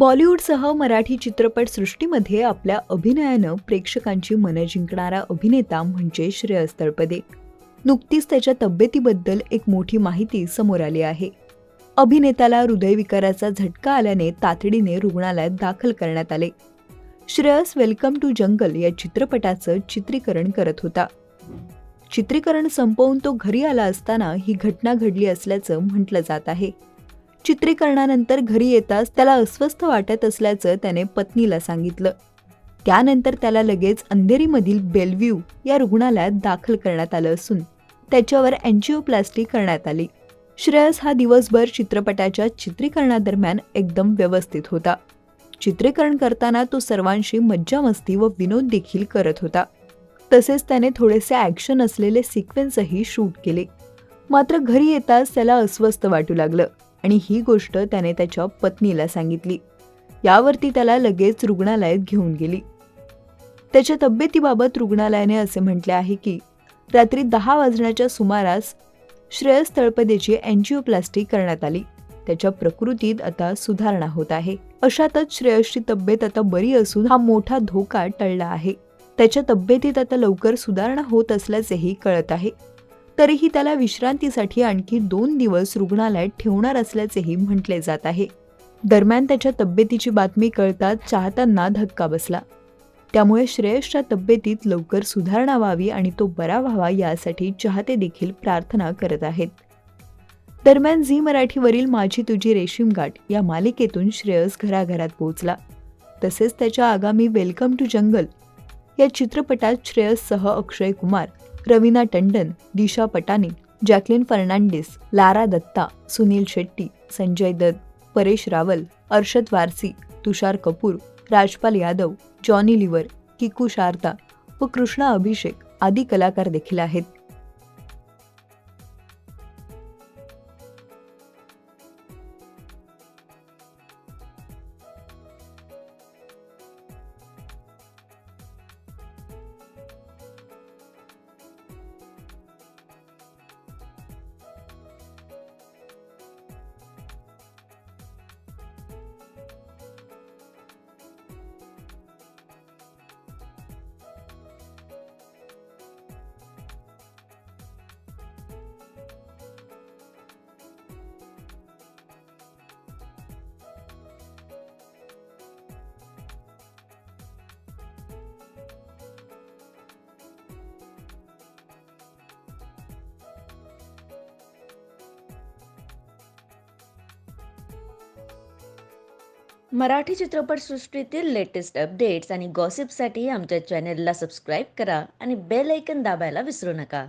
बॉलिवूडसह मराठी चित्रपटसृष्टीमध्ये आपल्या अभिनयानं प्रेक्षकांची मनं जिंकणारा अभिनेता म्हणजे श्रेयस तळपदे. नुकतीच त्याच्या तब्येतीबद्दल एक मोठी माहिती समोर आली आहे. अभिनेत्याला हृदयविकाराचा झटका आल्याने तातडीने रुग्णालयात दाखल करण्यात आले. श्रेयस वेलकम टू जंगल या चित्रपटाचं चित्रीकरण करत होता. चित्रीकरण संपवून तो घरी आला असताना ही घटना घडली असल्याचं म्हटलं जात आहे. चित्रीकरणानंतर घरी येताच त्याला अस्वस्थ वाटत असल्याचं त्याने पत्नीला सांगितलं. त्यानंतर त्याला लगेच अंधेरीमधील बेलव्ह्यू या रुग्णालयात दाखल करण्यात आलं असून त्याच्यावर अँजिओप्लास्टी करण्यात आली. श्रेयस हा दिवसभर चित्रपटाच्या चित्रीकरणादरम्यान एकदम व्यवस्थित होता. चित्रीकरण करताना तो सर्वांशी मज्जामस्ती व विनोद देखील करत होता. तसेच त्याने थोडेसे ॲक्शन असलेले सिक्वेन्सही शूट केले. मात्र घरी येताच त्याला अस्वस्थ वाटू लागलं आणि ही गोष्ट त्याने त्याच्या पत्नीला सांगितली. यावरती त्याला लगेच रुग्णालयात घेऊन गेली. त्याच्या तब्येतीबाबत रुग्णालयाने असे म्हटले आहे की रात्री 10 वाजण्याच्या सुमारास श्रेयस तळपदेची अँजिओप्लास्टी करण्यात आली. त्याच्या प्रकृतीत आता सुधारणा होत आहे. अशातच श्रेयसची तब्येत आता बरी असून हा मोठा धोका टळला आहे. त्याच्या तब्येतीत आता लवकर सुधारणा होत असल्याचेही कळत आहे. तरीही त्याला विश्रांतीसाठी आणखी 2 दिवस रुग्णालयात ठेवणार असल्याचेही म्हटले जात आहे. दरम्यान त्याच्या तब्येतीची बातमी कळताच चाहत्यांना धक्का बसला. त्यामुळे श्रेयसच्या तब्येतीत लवकर सुधारणा व्हावी आणि तो बरा व्हावा यासाठी चाहते देखील प्रार्थना करत आहेत. दरम्यान झी मराठीवरील माझी तुझी रेशीमगाठ या मालिकेतून श्रेयस घराघरात पोहोचला. तसेच त्याच्या आगामी वेलकम टू जंगल या चित्रपटात श्रेयससह अक्षय कुमार, रवीना टंडन, दिशा Patani, Jacqueline Fernandes, Lara Datta, Sunil Shetty, Sanjay Dutt, Paresh Rawal, Arshad Warsi, Tushar Kapoor, Rajpal Yadav, Johnny liver, Kiku Sharda व कृष्णा अभिषेक आदी कलाकार देखील आहेत. मराठी चित्रपटसृष्टीतील लेटेस्ट अपडेट्स आणि गॉसिपसाठी आमच्या चॅनेलला सबस्क्राईब करा आणि बेल ऐकन दाबायला विसरू नका.